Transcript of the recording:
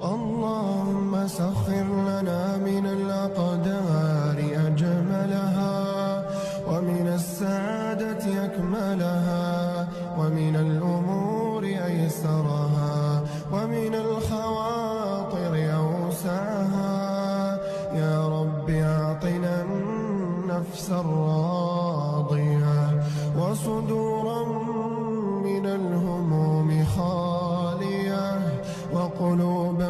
اللهم سخر لنا من الأقدار أجملها، ومن السعادة أكملها، ومن الأمور أيسرها، ومن الخواطر أوسعها. يا رب أعطنا النفس الراضية، وصدورا من الهموم خالية، وقلوبا